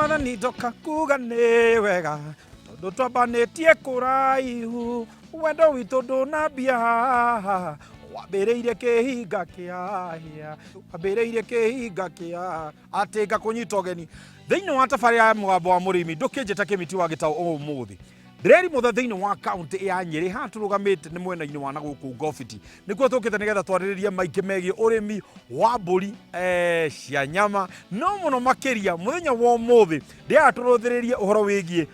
mwathani ndoka kuga nĩ wega tondũ twambanĩtie kũraihu wendo witũ ndũnambia haha wambĩrĩirie kĩhinga kĩa atĩ ngakũnyita ũgeni thĩinĩ wa tabarĩra ya mũgambo wa mũrĩmi ndũkĩnjĩta kĩmiti wa gĩtaũ ũmũthĩ ndĩreri mũthe thĩinĩ wa kaunti ya Nyeri haha tũrũgamĩte nĩ mwena-inĩ wa nagũkũ Ngobiti nĩkuo tũkĩte nĩgetha twarĩrĩrie maingĩ megiĩ ũrĩmi wa mbũri cia nyama no mũno makĩria mũthenya wa ũmũthĩ ndĩraga tũrũthĩrĩrie ũhoro wĩgiĩ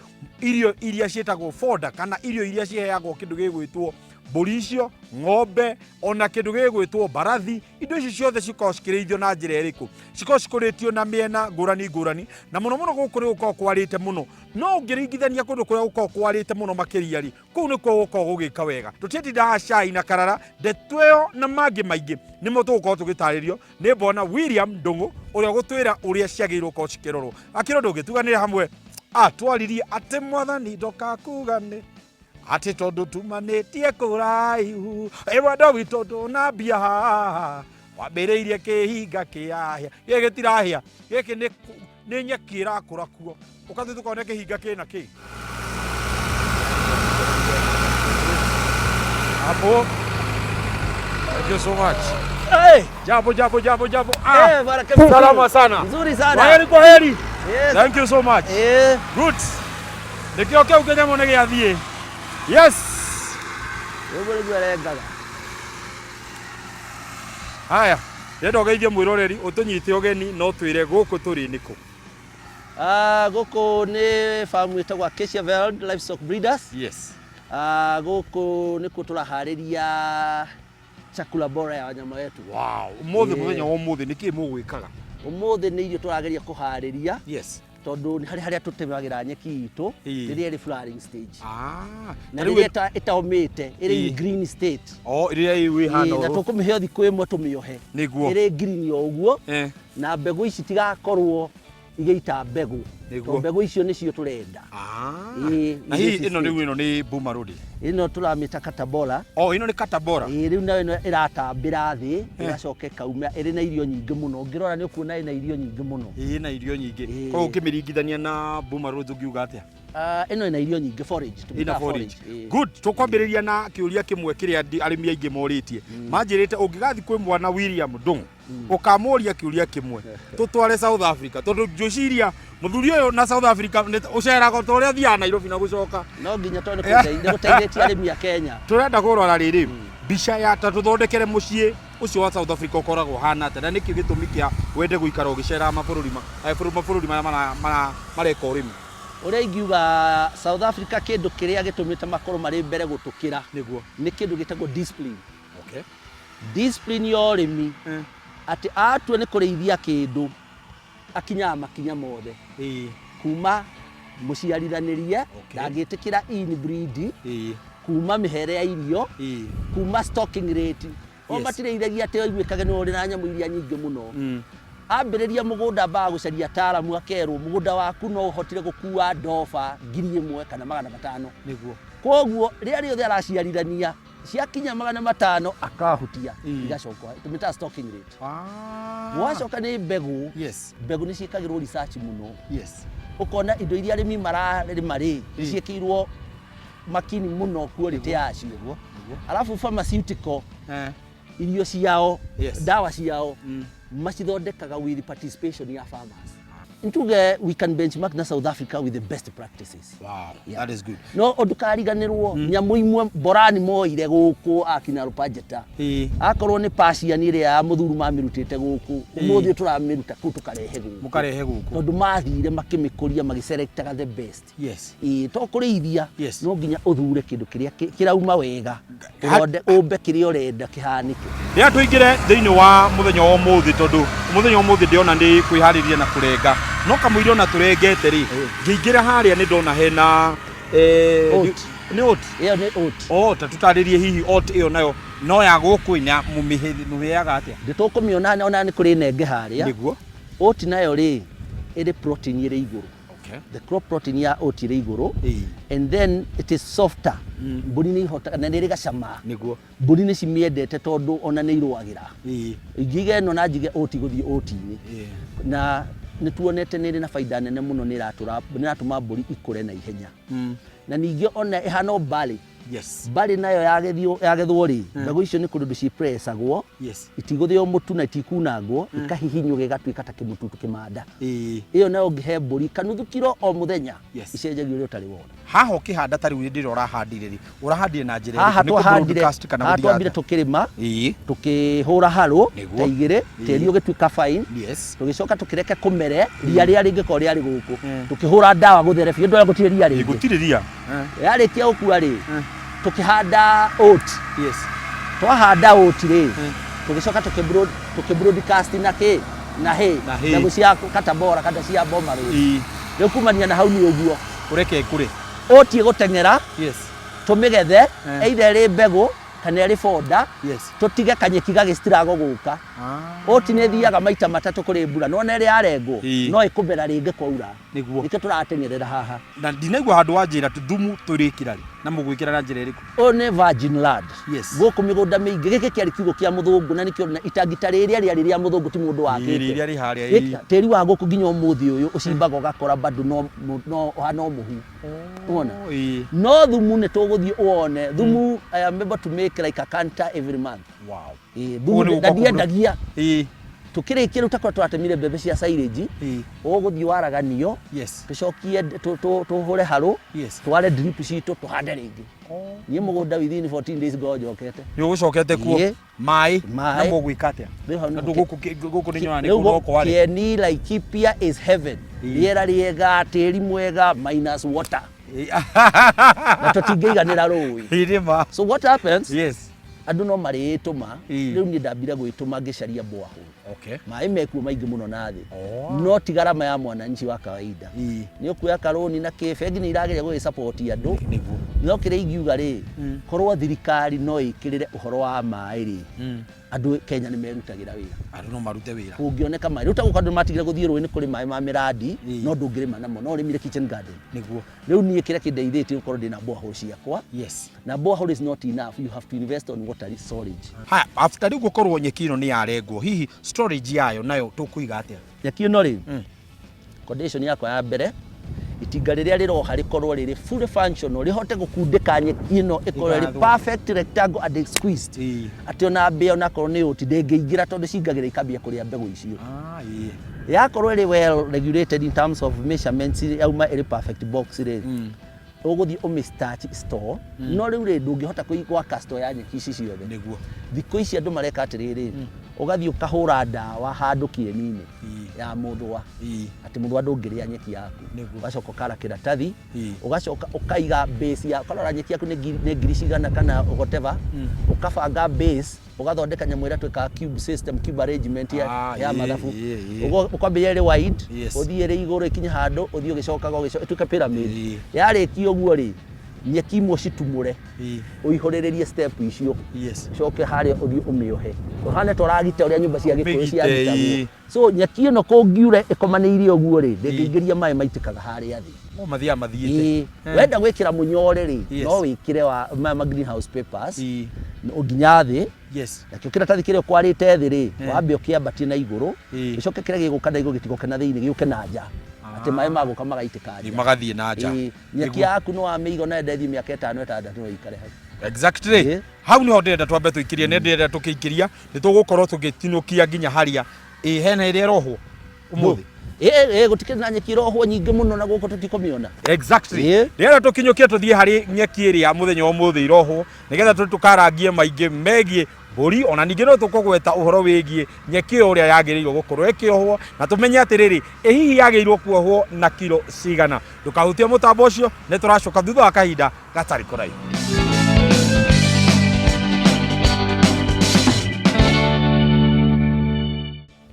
irio iria ciĩtagwo foda kana irio iria ciheagwo kĩndũ gĩgwĩtwo mbũri icio ng'ombe ona kĩndũ gĩgwĩtwo mbarathi indo ici ciothe cikoragwo cikĩrĩithio na njĩra ĩrĩkũ cikoragwo cikũrĩtio na mĩena ngũrani na mũno mũno gũkũ nĩ gũkoragwo kwarĩte mũno no ũngĩringithania kũndũ kũrĩa gũkoragwo kwarĩte mũno makĩria rĩ kũu nĩkuo gũkoragwo gũgĩka wega tũtiendaga cai na karara ndeto ĩyo na mangĩ maingĩ nĩmo tũgũkorwo tũgĩtarĩrio nĩ Bwana William Ndung'u ũrĩa gũtwĩra ũrĩa ciagĩrĩirwo gũkorwo cikĩrorwo akĩrwo ndũngĩtuganĩra hamwe twaririe atĩ mwathani ndoka kuga nĩ atĩ tondũ tumanĩtie kũraihu wendo witũ ndũnambia haha wambĩrĩirie kĩhinga kĩahĩa gĩkĩ gĩtirahĩa gĩkĩ nĩ nyeki ĩrakũra kuo ũkathiĩ tũkone kĩhinga kĩna kĩ hapo. Thank you so much. Hey, jambo. Salama sana. Nzuri sana. Kwa heri. Yes. Thank you so much. Good. Nikio keu kenyamo nĩ gĩathiĩ. Yes. Haya, ndenda ũgeithie mwĩroreri ũtũnyite ũgeni no twĩre gũkũ tũrĩ nĩkũ. Gũkũ nĩ farm ĩtagwo Acacia Veld Livestock Breeders. Yes. Gũkũ nĩkuo tũraharĩria chakula bora ya wanyama wetu. Wow, ũmũthĩ mũthenya wa ũmũthĩ nĩkĩ mũgwĩkaga? Ũmũthĩ nĩ irio tũrageria kũharĩria. Yes. Tondũ nĩ harĩa tũtemagĩra nyeki itũ rĩrĩa ĩrĩ flowering stage. Na rĩrĩa ĩtaũmĩte ĩrĩ green state. Rĩrĩa wĩ hana na tũkũmĩhe thikũ ĩmwe tũmĩohe. Ĩrĩ green o ũguo. Na mbegũ ici tigakorwo igĩita mbegũ. Mbegũ icio nĩcio tũrenda. Na hihi ĩno nĩ Buma Road. Ĩno tũramĩta Catabora. Ĩno nĩ Catabora. Rĩu nayo ĩratambĩra thĩ ĩgacoka ĩkauma ĩrĩ na irio nyingĩ mũno ũngĩrora nĩ ũkuona ĩna irio nyingĩ mũno. Ĩna irio nyingĩ. Koguo ũkĩmĩringithania na Buma Road ũngiuga atĩa? Ĩno ĩna irio nyingĩ forage. Ĩna forage. Good. Tũkwambĩrĩria na kĩũria kĩmwe kĩrĩa arĩmi aingĩ morĩtie. Manjĩrĩte ũngĩgathi kwĩ Bwana William Ndung'u ũkamũria kĩũria kĩmwe tũtware South Africa tondũ ngwĩciria mũthuri ũyũ na South Africa ũceraga ta ũrĩa thiaga Nairobi na gũcoka. No nginya tondũ gũteithĩtie arĩmi a Kenya. Tũrenda kũrora rĩrĩ mbica ya ta tũthondekere mũciĩ ũcio wa South Africa ũkoragwo hana atĩa na nĩkĩ gĩtũmi kĩa wende gũikara ũgĩcera mabũrũri marĩa mareka ũrĩmi. Ũrĩa ingiuga South Africa kĩndũ kĩrĩa gĩtũmĩte makorwo marĩ mbere gũtũkĩra nĩ kĩndũ gĩtagwo discipline. Okay. Discipline ya ũrĩmi atĩ atua nĩ kũrĩithia kĩndũ akinyaga makinya mothe kuma mũciarithanĩrie ndangĩtĩkĩra inbreed kuma mĩhere ya irio kuma stocking rate o matirĩithagia atĩ oiguĩkage nĩ ũrĩ na nyamũ iria nyingĩ mũno ambĩrĩria mũgũnda mbaga gũcaria ataaramu akerwo mũgũnda waku no ũhotire gũkua ndoba 1,000 kana 500 nĩguo koguo rĩrĩa rĩothe araciarithania ciakinya 500 akahutia igacoka tumita stocking rate. Wacoka nĩ mbegũ. Mbegũ nĩ ciĩkagĩrwo research mũno. Ũkona indo iria arĩmi mararĩma rĩ ciĩkĩirwo makini mũno quality yacio. Alafu pharmaceutical irio ciao dawa ciao macithondekaga with participation ya farmers. Ntuge we can benchmark na South Africa with the best practices. Wow, that is good. No ondukariganirwo nyamũ imwe borani moire gũkũ akina rupajeta. Akorwo nĩ passion ĩrĩa ya mũthuru mamirutĩte gũkũ ũmũthĩ tũramĩruta kũ tukarehe gũkũ. Mukarehe gũkũ. Tondũ mathire makĩmĩkũria magiselectaga the best. To kũrĩithia no nginya ũthure kĩndũ kĩrĩa kĩrauma wega. Ũmbe kĩrĩa ũrenda kĩhanĩke. Rĩrĩa tũingĩre thĩinĩ wa mũthenya wa ũmũthĩ tondũ mũthenya wa ũmũthĩ ndĩona nĩ kwĩharĩria na kũrenga no kamũira ona tũrengete rĩ ngĩingĩra harĩa nĩ ndona hena nĩ oat. Ĩyo nĩ oat. Ta tũtarĩrie hihi oat ĩyo nayo no ya gũkũ ina mũmĩheaga atĩa? Ndĩtũkũmĩona ona nĩ kũrĩ nenge harĩa. Nĩguo. Oat nayo rĩ ĩrĩ protein ĩrĩ igũrũ. The crop protein ya oat ĩrĩ igũrũ. And then it is softer. Mbũri nĩ ihotaga na nĩ ĩrĩ gacama. Nĩguo. Mbũri nĩ cimiendete tondũ ona nĩ irũagĩra. Ingĩiga ĩno na njige oat gũthiĩ oat-inĩ. Na nĩ tuonete nĩ ĩrĩ na baida nene mũno, nĩ ĩratũma mbũri ikũre na ihenya. Na ningĩ ona ĩhana barley. Yes. Barley nayo yagethwo rĩ, mbegũ icio nĩ kũndũ cipressagwo. Yes. Itigũthĩo mũtu na itikunangwo, ikahihinywo gĩgatuĩka ta kĩmũtu tũkĩmanda. Ĩyo nayo ngĩhe mbũri kanuthu kilo o mũthenya. Icenjagio ũrĩa ũtarĩ wona. Haha ũkĩhanda tarĩ wĩ ndĩra ũrahandire rĩ, ũrahandire na njĩra haha twambire tũkĩrĩma, tũkĩhũra harũ ta igĩrĩ, tĩri ũgĩtuĩka fine. Tũgĩcoka tũkĩreke kũmere, ria rĩrĩa rĩngĩkorwo rĩarĩ gũkũ. Tũkĩhũra ndawa gũtherefia ndora gũtirĩ ria rĩngĩ. Gũtirĩ ria. Yarĩkia gũkua rĩ, tukihanda oat. Yes. Twahanda oat rĩ, tugicoka tukibroadcast na hay mbegũ cia katabora kada cia boma rĩ. Rĩu kumania na hau nĩ ũguo ũreke kũrĩ oat ĩgũteng'era. Yes. Tũmĩgethe either ĩrĩ mbegũ kana ĩrĩ fonda. Yes. Tũtige kanyeki gagĩcitirago gũka. Oat nĩ thiaga maita matatũ kũrĩ mbura, no ĩrĩ yarengwo no ĩkũmera rĩngĩ kwaura. Nĩkĩo tũrateng'erera haha. Na ndinaigua handũ wa njĩra thumu tũrĩkĩra rĩ na mũgwĩkĩra na njĩra ĩrĩkũ? O nĩ virgin land. Yes. Gũkũ mĩgũnda mĩingĩ gĩkĩ kĩarĩ kiugo kĩa mũthũngũ, na nĩkĩo itangita rĩrĩa rĩa mũthũngũ ti mũndũ wakĩte. Tĩri wa gũkũ nginya ũmũthĩ ũyũ ũcimbaga ũgakora bado no hana mũhu. Unaona? No thumu nĩ tũgũthiĩ wone. Thumu I am able to make like a canter every month. Wow. Thumu ndiendagia. Tukĩrĩkia rĩu takwa twatemire mbembe cia silage, ũgũthiĩ waraganio. Yes. Tũcokie tũhũre harũ, tware drip citũ tũhande rĩngĩ. Niĩ mũgũnda within 14 days njokete. Nĩ ũgũcokete kuo maĩ na mũgwĩka atĩa? Na gũkũ nĩ nyona nĩ kũndũ kwarĩ. Kieni Laikipia is heaven. Rĩera rĩega, tĩri mwega minus water. Na tũtingĩiganĩra rũĩ. So what happens? Yes. Andũ no marĩtũma, rĩu niĩ ndambire gwĩtũma ngĩcaria borehole. Okay. Maĩ mekuo maingĩ mũno na thĩ. No ti gharama ya mwananchi wa kawaida. Nĩ ũkuoya karoni na bengi nĩ irageria gũgĩsupport andũ. No kĩrĩa ingiuga rĩ, korwo thirikari no ĩkĩrĩre ũhoro wa maĩ rĩ, andũ Kenya nĩ merutagĩra wĩra. Andũ no marute wĩra. Kũngĩoneka maĩ. Rĩu ta gũkũ andũ matigire gũthiĩ rũĩ nĩ kũrĩ maĩ ma miradi, no ndũngĩrĩma namo, no ũrĩmire kitchen garden. Nĩguo. Rĩu niĩ kĩrĩa kĩndeithĩtie gũkorwo ndĩna borehole ciakwa. Yes. Na borehole is not enough. You have to invest on water storage. Ha, after rĩu gũkorwo nyeki ĩno nĩ yarengwo, hihi storage yayo nayo tũkũiga atĩa? Nyeki ĩno rĩ, condition yakwa ya mbere, itinga rĩrĩa rĩroha rĩkorwo rĩrĩ fully functional, rĩhote gũkundĩka nyeki ĩno ĩkorwo rĩ perfect rectangle and squeezed. Atĩ ona mbĩa ona korwo nĩ ũti ndĩngĩingĩra tondũ cingagĩra ikambia kũrĩa mbegũ icio. Yakorwo ĩrĩ well regulated in terms of measurements, yauma ĩrĩ perfect box rĩ, ũgũthiĩ ũmĩ-starch store. No rĩu rĩ ndũngĩhota gwaka store ya nyeki ici ciothe. Nĩguo. Thikũ ici andũ mareka atĩrĩrĩ, ũgathiĩ ũkahũra ndawa handũ kĩeni-inĩ ya mũthũa, atĩ mũthũa ndũngĩrĩa nyeki yaku. Ũgacoka ũkara kĩratathi, ũgacoka ũkaiga base ya ũkarora nyeki yaku nĩ ngiri cigana kana whatever, ũkabanga base, ũgathondeka nyamũ ĩrĩa twĩkaga cube system, cube arrangement ya mathabu. Ũkwambĩrĩria ĩrĩ wide, ũthiĩ ĩrĩ igũrũ ĩkinye handũ, ũthiĩ ũgĩcokaga ĩtuĩke pyramid. Yarĩkia ũguo rĩ, nyeki imwe citumũre, ũihũrĩrĩrie step icio. Coke harĩa ũthiĩ ũmĩohe. Ũhane tũragita ũrĩa nyũmba cia Gĩkũyũ ciagitagwo. So nyeki ĩno kũngiure ĩkomanĩire ũguo rĩ, ndĩngĩingĩria maĩ maitĩkaga harĩa thĩ. No mathiaga mathiĩte. Wenda gwĩkĩra mũnyore rĩ, no wĩkĩre wa greenhouse papers, nginya thĩ. Nakĩo kĩratathi kĩrĩa ũkwarĩte thĩ rĩ, wambe ũkĩambatie na igũrũ, gĩcoke kĩrĩa gĩgũka na igũrũ gĩtigoke na thĩinĩ gĩũke na nja. Atĩ maĩ magũka magaitĩka nja. Magathiĩ na nja. Nyeki yaku no wamĩiga na ndĩthiĩ mĩaka 5-6 no ikare hau. Exactly. Hau niho ndĩrenda twambe tũikĩrie, nĩ ndĩrenda tũkĩikĩria, nĩ tũgũkorwo tũgĩtinũkia nginya harĩa hena ĩrĩa rohwo ũmũthĩ. Gũtikĩrĩ na nyeki rohwo nyingĩ mũno na gũkũ tũtikũmĩona. Exactly. Ndĩrenda tũkinyũkie tũthiĩ harĩ nyeki ĩrĩa mũthenya ũmũthĩ irohwo, nĩgetha tũkarangie maingĩ megiĩ mbũri, ona ningĩ no tũkũgweta ũhoro wĩgiĩ nyeki ũrĩa yagĩrĩirwo gũkorwo ĩkĩohwo, na tũmenye atĩrĩrĩ, hihi yagĩrĩirwo kuohwo na kilo cigana. Ndũkahutie mũtambo ũcio, nĩ tũracoka thutha wa kahinda gatarĩ kũraihu.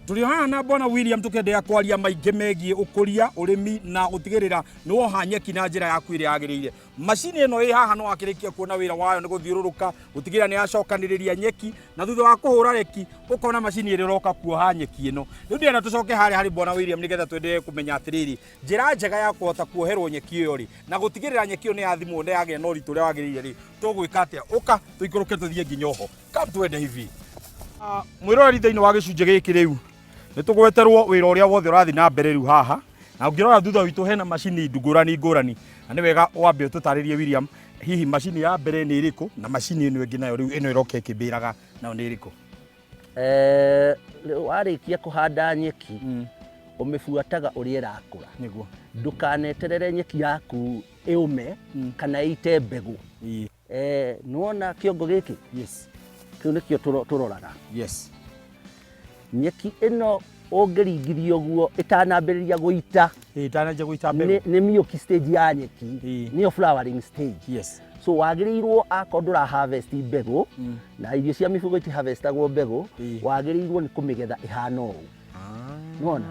Tũrĩ haha na Bwana William tũkĩenderea kwaria maingĩ megiĩ ũkũria, ũrĩmi na gũtigĩrĩra nĩ woha nyeki na njĩra yaku ĩrĩa yagĩrĩire. Macini ĩno ĩ haha no wakĩrĩkia kuona wĩra wayo nĩ gũthiũrũrũka, gũtigĩrĩra nĩ yacokanĩrĩria nyeki, na thutha wa kũhũra reki ũkona macini ĩrĩa ĩroka kuoha nyeki ĩno. Rĩu ndĩrenda tũcoke harĩ Bwana William nĩgetha twendelee kũmenya atĩrĩrĩ, njĩra njega ya kũhota kuoherwo nyeki ĩyo rĩ, na gũtigĩrĩra nyeki ĩyo nĩ yathimwo na yagĩa na ũritũ ũrĩa wagĩrĩire rĩ, tũgwĩka atĩa? Ũka tũikũrũke tũthiĩ nginya oho. Come twende hivi. Mwĩroreri thĩinĩ wa gĩcunjĩ gĩkĩ rĩu nĩ tũgweterwo wĩra ũrĩa wothe ũrathiĩ na mbere rĩu haha, na ũngĩrora thutha witũ hena macini ngũrani, na nĩ wega wambe ũtũtarĩrie William, hihi macini ya mbere nĩ ĩrĩkũ na macini ĩno ĩngĩ nayo rĩu ĩno ĩroka ĩkĩmbĩraga nayo nĩ ĩrĩkũ? Warĩkia kũhanda nyeki ũmĩbuataga ũrĩa ĩrakũra, nĩguo ndũkaneterere nyeki yaku ĩũme kana ĩite mbegũ. Nĩwona kĩongo gĩkĩ? Yes. Kĩu nĩkĩo tũroraga. Yes. Nyeki ĩno ũngĩringithia ũguo ĩtanambĩrĩria gũita, ĩtanambĩrĩria gũita mbegũ, nĩ milk stage ya nyeki, nĩyo flowering stage. Yes. So wagĩrĩirwo akorwo ndũra harvest mbegũ, na irio cia mĩbugo iti harvestagwo mbegũ, wagĩrĩirwo nĩ kũmĩgetha ĩhana ũũ. Nĩwona?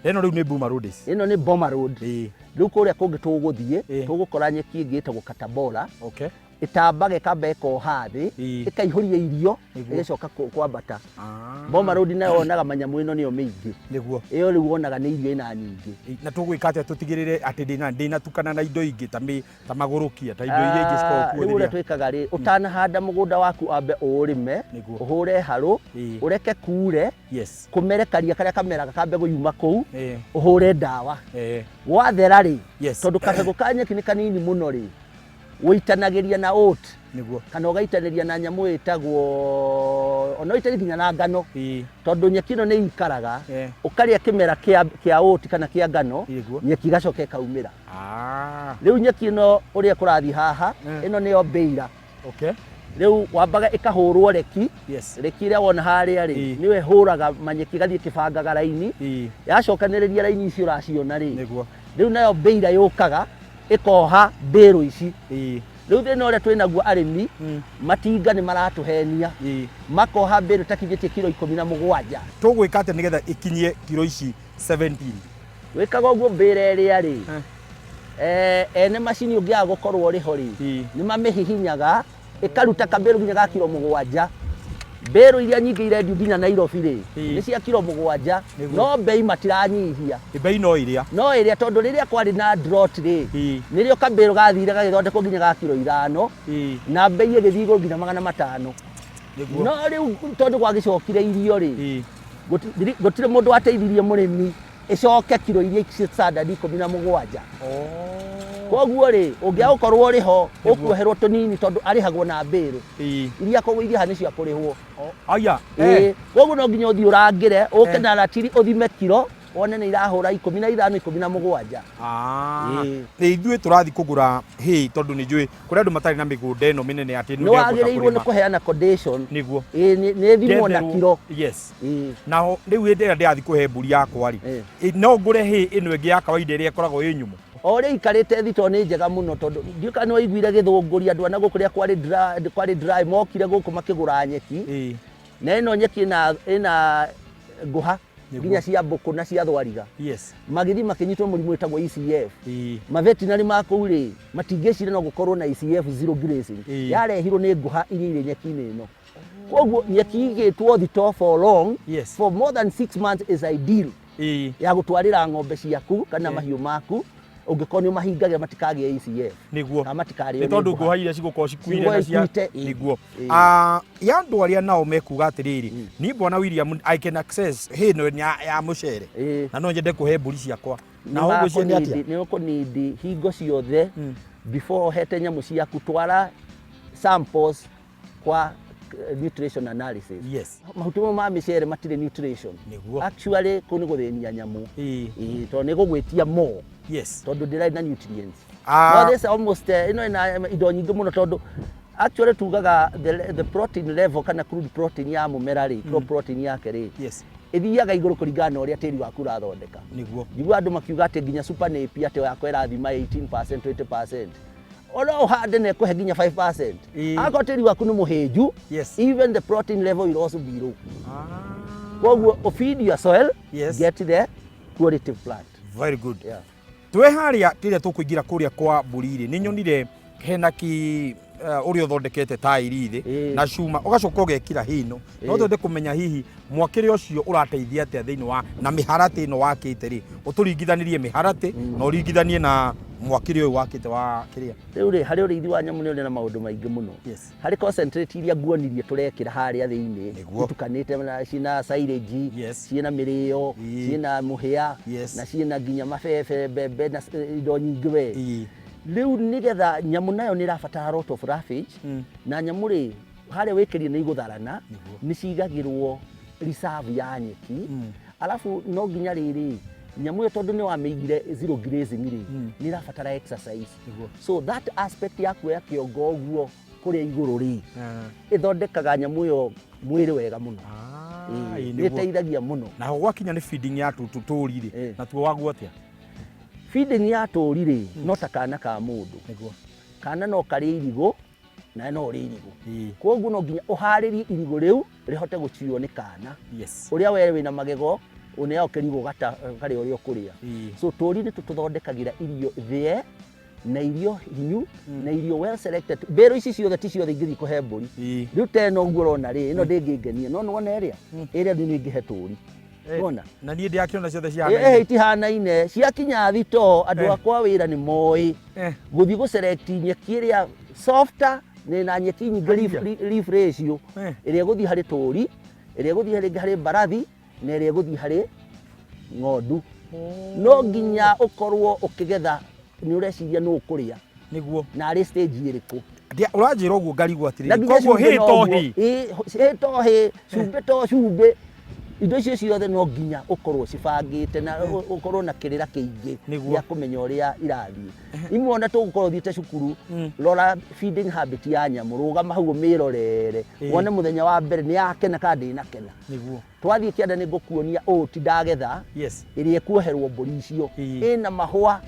Ĩno rĩu nĩ Boma Road. Ĩno nĩ Boma Road. Rĩu kũrĩa kũngĩ tũgũthiĩ tũgũkora nyeki ĩngĩ ĩtagwo Catabora. Okay. Ĩtambaga ĩkamba ĩkoha thĩ, ĩkaihũria irio, ĩgacoka kwambata. Boma Road nayo wonaga manyamũ ĩno nĩyo mĩingĩ. Nĩguo. Ĩyo rĩu wonaga nĩ irio ĩna nyingĩ. Na tũgwĩka atĩa tũtigĩrĩre atĩ ndĩnatukana na indo ingĩ ta magũrũkia, ta indo iria ingĩ cikoragwo kuo rĩu ũrĩa twĩkaga rĩ, ũtanahanda mũgũnda waku ambe ũrĩme, ũhũre harũ, ũreke kure, kũmere karia karĩa kameraga kambe gũyuma kũu, ũhũre ndawa. Wathera rĩ, tondũ kabegũ ka nyeki nĩ kanini mũno rĩ, wĩitanagĩria na oat, kana ũgaitanĩria na nyamũ ĩtagwo, ona ũitanĩria nginya na ngano, tondũ nyeki ĩno nĩ ikaraga, ũkarĩa kĩmera kĩa oat kana kĩa ngano, nyeki igacoka ĩkaumĩra. Rĩu nyeki ĩno ũrĩa kũrathiĩ haha, ĩno nĩyo mbĩira. Rĩu wambaga ĩkahũrwo reki, reki ĩrĩa wona harĩa rĩ, nĩwe hũraga manyeki gathiĩ kĩbangaga raini, yacokanĩrĩria raini ici ũraciona rĩ, rĩu nayo mbĩira yũkaga ĩkoha mbĩrũ ici. Rĩu thĩna ũrĩa twĩnaguo arĩmi, matinga nĩ maratũhenia, makoha mbĩrũ ĩtakinyĩtie kiro 17. Tũgwĩka atĩ nĩgetha ĩkinyie kiro ici 17? Wĩkaga ũguo mbĩra ĩrĩa rĩ, ene macini ũngĩaga gũkorwo rĩho rĩ, nĩ mamĩhihinyaga, ĩkaruta kambĩrũ nginya ga kiro 7. Mbĩrũ iria nyingĩ irendio nginya Nairobi rĩ, nĩ cia kiro 7, no mbei matiranyihia. Mbei no ĩrĩa? No ĩrĩa, tondũ rĩrĩa kwarĩ na drought rĩ, nĩrĩo kambĩrũ gathire gagĩthondekwo nginya ga kiro 5, na mbei ĩgĩthiĩ igũrũ nginya 500. No rĩu tondũ gwagĩcokire irio rĩ, gũtirĩ mũndũ wateithirie mũrĩmi ĩcoke kiro iria ci standard 17. Koguo rĩ, ũngĩaga gũkorwo rĩho ũkuoherwo tũnini tondũ arĩhagwo na mbĩrũ iria kũgũithia haha nĩ cia kũrĩhwo. Aya. Koguo no nginya ũthiĩ ũrangĩre, ũke na ratiri ũthime kiro, wone nĩ irahũra 15, 17. Nĩ ithuĩ tũrathiĩ kũgũra hay, tondũ nĩ njũĩ kũrĩ andũ matarĩ na mĩgũnda ĩno mĩnene atĩ nĩ wagĩrĩirwo nĩ kũheana condition. Nĩguo. Nĩ thimwo na kiro. Yes. Na rĩu hĩndĩ ĩrĩa ndĩrathiĩ kũhe mbũri yakwa rĩ, no ngũre hay ĩno ĩngĩ ya kawaida ĩrĩa ĩkoragwo ĩ nyũmũ? O rĩa ikarĩte thito nĩ njega mũno, tondũ ndiũ kana waiguire gĩthũngũri andũ ana gũkũ rĩa kwarĩ dry mokire gũkũ makĩgũra nyeki, na ĩno nyeki ĩna ngũha nginya cia mbũkũ na cia thwariga. Magĩthiĩ makĩnyitwo mũrimũ wĩtagwo ECF. Mavetinary ma kũu rĩ, matingĩcire no gũkorwo na ECF zero grazing, yarehirwo nĩ ngũha iria irĩ nyeki-inĩ ĩno. Koguo nyeki igĩtwo thito for long, for more than 6 months is ideal ya gũtwarĩra ng'ombe ciaku kana mahiũ maku, ũngĩkorwo nĩ ũmahingagira matikagĩa ECF. Nĩguo. Kana matikarĩo nĩ tondũ ngũha iria cigũkorwo cikuire na cia nĩguo. Ya andũ arĩa nao mekuga atĩrĩrĩ, niĩ Bwana William I can access hay ĩno ya mũcere, na no nyende kũhe mbũri ciakwa, na ũgwĩciria atĩa? Nĩ ũkũnindi hingo ciothe before ũhete nyamũ ciaku, twara samples kwa nutrition analysis. Mahuti ma mĩcere matirĩ nutrition. Actually kũu nĩ gũthĩnia nyamũ, tondũ nĩ gũgwĩtia more, tondũ ndĩrarĩ na nutrients. No this almost ĩno ĩna indo nyingĩ mũno, tondũ actually tugaga the protein level kana crude protein ya mũmera rĩ, crop protein yake rĩ, ithiaga igũrũ kũringana na ũrĩa tĩri waku ũrathondeka. Njigua andũ makiuga atĩ nginya super napier atĩ yakwa ĩrathima 18%, 20%. Ona uhande na ekuhe nginya 5%. Ako tĩri waku nĩ mũhĩnju, even the protein level will also be low. Koguo feed your soil, get the quality plant. Very good. Twĩ harĩa kĩrĩa tũkũingĩra kũrĩa kwa mbũri rĩ, nĩ nyonire hena ũrĩa ũthondekete taĩri thĩ na cuma ũgacoka ũgekĩra hino. No twende kũmenya hihi mwakĩre ũcio ũrateithia atĩa thĩinĩ wa na mĩharatĩ ĩno wakĩte rĩ, ũtũringithanĩrie mĩharatĩ na ũringithanie na mwakiri uyu wakite wa kiria riu ri hari urithi wa nyamu ni uri na maundu maingi muno hari concentrate iria nguonirie turekira haria thiini tukanite na cina silage cina mirio cina muhia na cina nginya mabebe mbembe na indo nyingi we riu nigetha nyamu nayo ni rabatara lot of roughage na nyamu ri haria wikirie ni igutharana ni cigagirwo reserve ya nyeki alafu no nginya riri nyamu yo tondu ni wameigire zero grazing ri ni rabatara exercise so that aspect ya kuya kiongo guo kuria iguru ri ithondekaga nyamu yo mwiri wega muno ni teithagia muno na gwakinya ni feeding ya tuturi ri na tuo waguo atia feeding ya turi ri no takana ka mundu kana no kari irigo na no ri irigo koguo no nginya uhariri irigo riu rihote guciyo ni kana uria wewe wina magego uneo kirigo gata kari urio kuria so turi ni tuthondekagira irio thie na irio hinyu na irio well selected bero ici ciothe ti ciothe ingithi kuhe mburi riu teno nguo rona ri ino ndingingenia no wona ria ni ngihe turi wona na nie ndiakiona ciothe cia itihanaine ciakinya thito andu akwa wira ni moi guthi gu select nyeki iria softer na nyeki nyingi leaf ratio iria guthi hari turi iria guthi hari mbarathi na iria guthi hari ng'ondu no nginya ukorwo ukigetha ni ureciria no ukuria niguo na ari stage iriku uranjira uguo ngarigwo atiri koguo hitohi cumbe to cumbe indo icio ciothe no nginya ukorwo cibangite na ukorwo na kirira kiingi ya kumenya uria irathii imwe ona tugukorwo thiite cukuru rora feeding habit ya nyamu rugama hau mirorere wone muthenya wa mbere ni yakena kandi inakena niguo twathie kianda ni ngukuonia ti ndagetha iria kuoherwo mburi icio ina mahwa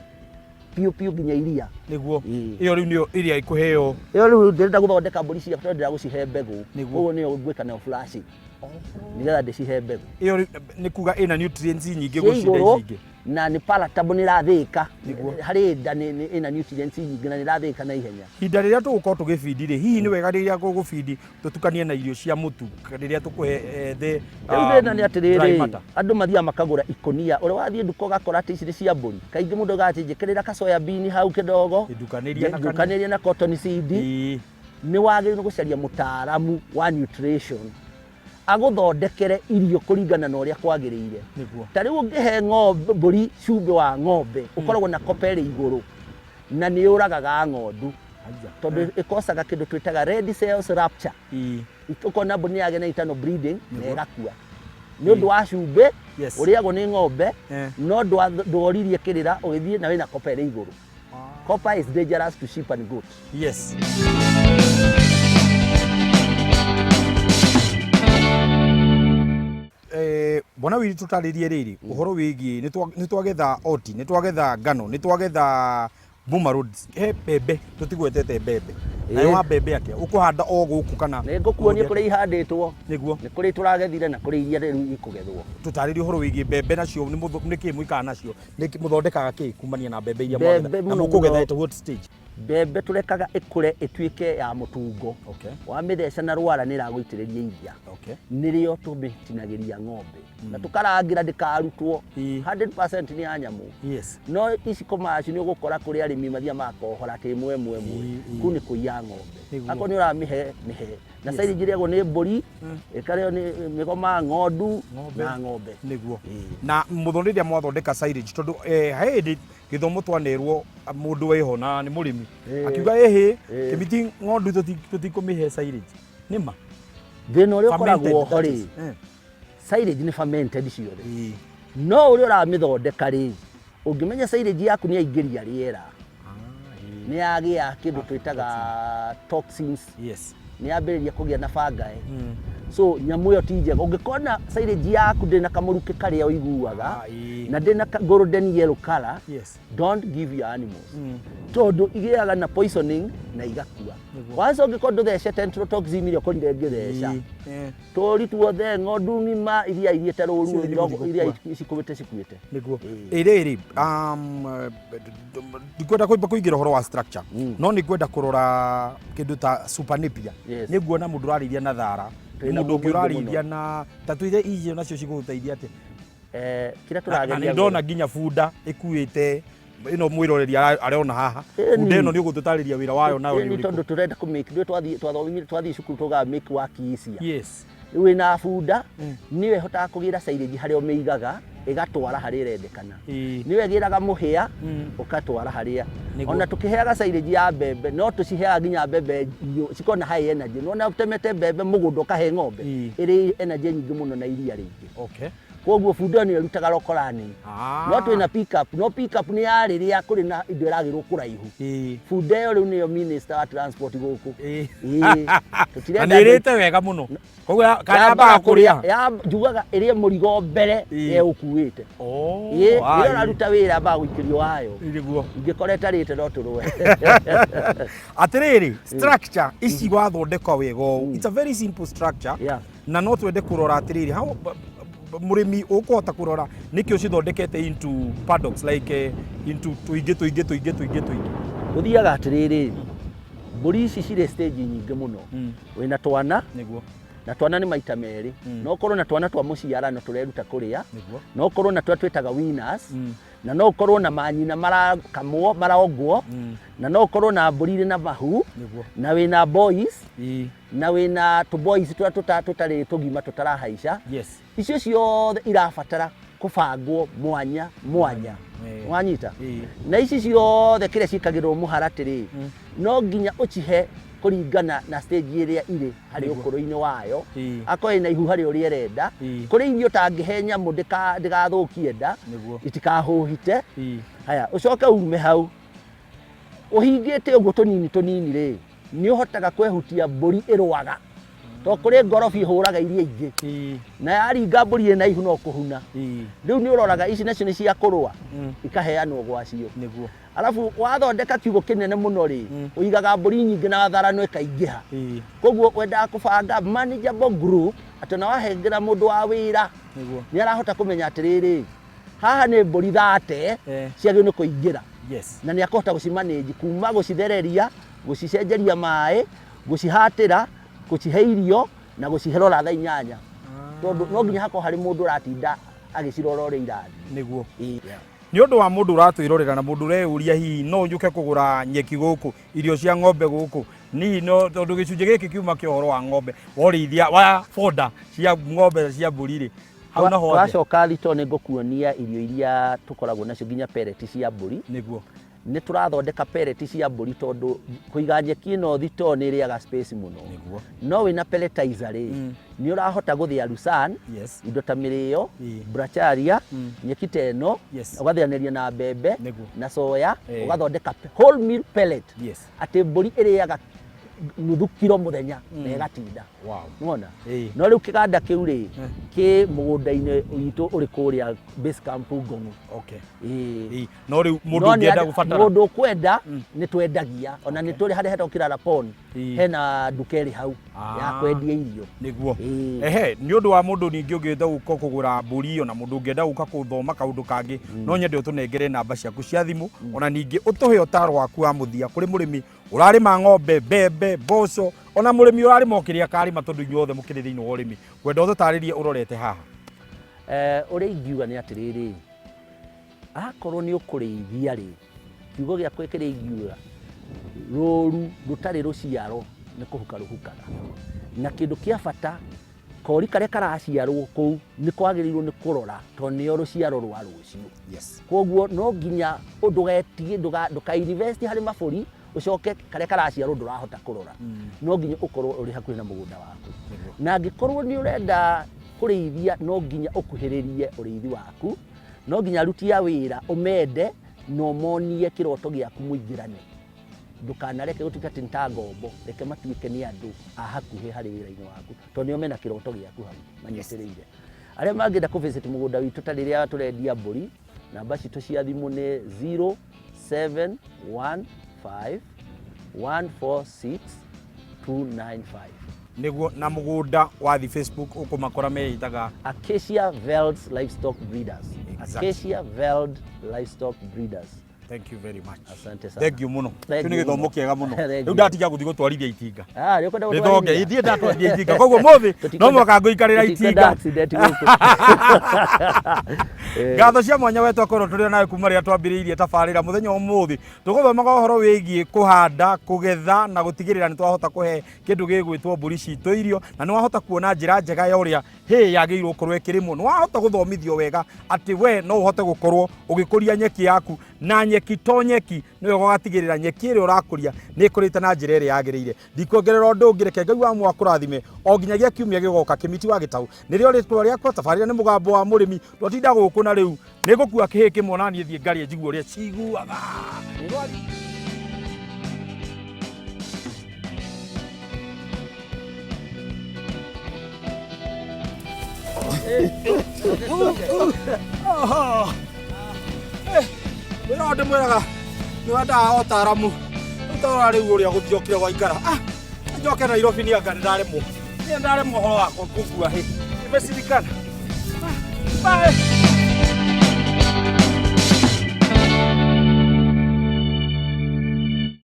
piu nginya iria niguo iyo riu nio iria ikuheo iyo riu ndirenda guthondeka mburi cia ndirenda gucihe mbegu uguo nio ngwika na flashing nigetha ndicihe mbegu iyo ni kuga ina nutrients nyingi gucinda nyingi na ni palatable ni rathika hari nda ni ina nutrients nyingi na ni rathika na ihenya hinda riria tugukorwo tugifeed ri hihi ni wega riria gugufeed tutukanie na irio cia mutu riria tukuhe the na ni atiriri andu mathia makagura ikonia uri wathie nduko gakora ati ici cia mburi kaingi mundu gatinjikirira ka soya bean hau kidogo ndukaniria na cotton seed ni wagirire gucaria mutaaramu wa nutrition aguthondekere irio kuringana na uria kwagirire tari ungihe ng'ombe mburi cumbe wa ng'ombe ukoragwo na kopere iguru na ni uragaga ng'ondu tondu ikosaga kindu twitaga red cells rupture ukona mburi yage na internal bleeding na igakua ni undu wa cumbe uriagwo ni ng'ombe no ndworirie kirira ugithie na wina kopere iguru copper is dangerous to sheep and goat bona wiri tutaririe riri uhoro wigi ni twagetha oti ni twagetha ngano ni twagetha boomer roads bebe tutigwetete bebe na wa bebe atia ukuhanda o guku kana ni ngukuonia kuri ihanditwo niguo ni kuri turagethire na kuri iria riu ikugethwo tutaririe uhoro wigi bebe nacio ni ki mwika nacio ni muthondekaga ki kumania na bebe iria mwagetha na mukugetha at what stage bebe turekaga ikure ituike ya mutungo wa mitheca na rwara ni raguitiriria iria nirio tumitinagiria ng'ombe na tukarangira ndikarutwo 100% ni anyamu no ici komaci ni ugukora kuri arimi mathia makohora ti mwe kuni kuya ng'ombe ako ni uramihe na sai njiriagwo ni mburi ikareo ni migoma ng'ondu na ng'ombe niguo na muthonderia mwathondeka silage tondu hindi githomo twanerwo mundu weho na ni murimi akiuga kimiti ng'ondu tutikumihe silage nima thina uria ukoragwo hori silage ni fermented ciothe no uria uramithondeka ri ungimenya silage yaku ni aingiria riera ni agia kindu twitaga toxins ni ambiriria kugia na fungi so nyamu yo tije ungikona silage yaku ndina kamuruke karia uiguaga na ndina golden yellow color don't give your animals tondu igiaga na poisoning na igakua once ungikona thece tetrodotoxin ile konde ngitheca tori tuothe ng'ondu ng'ima iria iriete ruru iria cikuite niguo iri ndikwenda kuingira horo wa structure no ni kwenda kurora kindu ta super napier niguo mundu rarithia na thara mundu ngirarithia na tatuire icio nacio ciguteithia ati kira turageria ndona nginya funda ikuite ino mwiroreri ariona haha funde ino ni ugututariria wira wayo nayo ni tondu turenda ku make ndio twathi cukuru tuga make work easier. Yes. Wina bunda niwe hotaga kugira silage haria umeigaga igatwara haria irendekana. Niwe giraga muhia ukatwara haria. Ona tukiheaga silage ya mbembe no tuciheaga nginya mbembe cikona high energy. Nona utemete mbembe mugundo kahe ng'ombe iri energy nyingi muno na iria ringi. Okay. Koguo bunda ni rutaga rokorani. No twina pick up, no pick up ni yariria kuri na indo iragirwo kuraihu. Bunda yo riu niyo minister wa transport guku. Tutirenda nirite wega muno. Koguo kana ba kuria. Ya jugaga irie murigo mbere ye ukuite. Iro raruta wira ba guikirio wayo. Iriguo. Ingikoreta rite no turwe. Atiriri, structure ici gwathondekwa wega. It's a very simple structure. Yeah. Na no twende kurora atiriri. How murimi ukuhota kurora nikio cithondekete into paddocks like into tuingi uthiaga atiriri mburi ici cirĩ stage nyingĩ mũno wĩna twana niguo na twana nĩ maita merĩ no korwo na twana twa mũciarano tũreruta kũrĩa no korwo na twa twĩtaga winners na no korwo na manyina marakamwo marongwo na no korwo na mburi irĩ na mahu na wĩna boys na wĩna tu boys tũtarĩ tũgima tũtarahaica icio ciothe irabatara kubangwo mwanya wanyita na ici ciothe kĩrĩa cikagĩrwo mũharatĩrĩ no nginya ũcihe kũringana na stage ĩrĩa irĩ harĩ ũkũrũ-inĩ wayo akorwo ĩna ihu harĩ ũrĩa ĩrenda kũrĩ irio ũtangĩhe nyamũ ndĩgathũkie nda itikahũhite haya ũcoke ume hau ũhingĩte ũguo tũnini rĩ nĩ ũhotaga kwehutia mbũri ĩrwaga to kũrĩ ngorobi hũraga iria ingĩ na yaringa mbũri ĩna ihu no kũhuna rĩu nĩ ũroraga ici nacio nĩ cia kũrũa ikaheanwo gwacio nĩguo alafu wathondeka kiugo kĩnene mũno rĩ ũigaga mbũri nyingĩ na watharano ĩkaingĩha koguo wendaga kũbanga manageable group atĩ na wahengera mũndũ wa wĩra nĩ arahota kũmenya atĩrĩrĩ haha nĩ mbũri 30 ciagĩrĩirwo nĩ kũingĩra na nĩ akũhota gũcimanage kuma gũcithereria gũcicenjeria maĩ gũcihatĩra gũcihe irio na gũciherora thaa 8 tondũ no nginya hakorwo harĩ mũndũ ũratinda agĩcirora ũrĩa irathi nĩguo nĩ ũndũ wa mũndũ ũratwĩrorera na mũndũ ũreyũria hihi no njuke kũgũra nyeki gũkũ irio cia ng'ombe gũkũ ni no tondũ gĩcunjĩ gĩkĩ kiuma kĩa ũhoro wa ng'ombe worĩithia wa foda cia ng'ombe cia mbũri rĩ hau naho wacoka thito nĩ ngũkuonia irio iria tũkoragwo nacio nginya pellet cia mbũri nĩguo nĩ tũrathondeka pellet cia mbũri tondũ kũiga nyeki ĩno thito nĩ ĩrĩaga space mũno no wĩna pelletizer rĩ nĩ ũrahota gũthĩa Lusan indo ta mĩrĩo bracharia nyeki ta ĩno ũgathĩanĩria na mbembe na soya ũgathondeka whole meal pellet atĩ mbũri ĩrĩaga nuthu kilo muthenya na igatinda unaona no riu kiganda kiu ri ki mugunda-ini witu uri kuria base camp Ngong'u no riu mundu ngienda gubatara mundu kwenda ni twendagia ona ni turi hare heto kirara pond hena ndukeri hau ya kwendia irio niguo ni undu wa mundu ningi ungienda guka kugura mburi ona mundu ungienda guka kuthoma kaundu kangi no nyende utunengere namba ciaku cia thimu ona ningi utuhe utaro waku wa muthia kuri murimi urarima ng'ombe mbembe mboco ona murimi urarima okiria karima tondu inyuothe mukiri thiini wa urimi kwenda ututaririe urorete haha uri ingiuga ni atiriri akorwo ni ukuriithia ri kiugo gya kwekere ingiuga roru rutari ruciaro ni kuhuka ruhukaga na kindu kia bata kori karia karaciarwo kou ni kwagirirwo ni kurora to nio ruciaro rwa rucio koguo no nginya ndugetie nduka invest hari maburi ucoke karia karaciarwo ndurahota kurora no nginya ukorwo uri hakuhi na mugunda waku na angikorwo ni urenda kuriithia no nginya ukuhiririe uriithi waku no nginya aruti a wira umende no monie kiroto giaku muingirane ndukanareke gutuika tinta ngombo reke matuike ni andu a hakuhi hari wira-ini waku to nio mena kiroto giaku hau manyetereire aria mangenda ku visit mugunda witu ta riria turendia mburi namba citu cia thimu ni 0715146295 niguo na mugunda wathi Facebook ukumakora meitaga Acacia Veld Livestock Breeders. Acacia Veld Livestock Breeders. Thank you very much. Asante sana. Thank you muno. Kini githomo kiega muno. Riu ndatiga guthi gutwarithia itinga. Riu kwenda gutwarithia. Ithie ndatwarithia itinga. Koguo mothi no mwaka nguikarira itinga. ngatho cia mwanya wetu akorwo turi nawe kuma ria twambiriirie tabarira muthenya umuthi tuguthomaga uhoro wigie kuhanda kugetha na gutigirira ni twahota kuhe kindu gigwitwo mburi citu irio na ni wahota kuona njira njega ya uria yagiirwo korwo ikirimwo ni wahota guthomithio wega ati we no uhote gukorwo ugikuria nyeki yaku na nyeki to nyeki ni wega gatigirira nyeki iri urakuria ni kurite na njira iri yagiriire ndikuongerera undu ngireke Ngai wa mwakurathime o nginyagia kiumia gigoka Kimiti wa Gitau nirio ritwa riakwa tabarira ni mugambo wa murimi twatinda guku na riu ni gukua kihi kimwe na nie thie ngari njigua uria ciguaga wira ndi mwiraga ni wenda otaramu utora riu uria guthiokire gwaikara njoke Nairobi ni anga ndaremwo horo wakwa kugua hi imesirikana bye.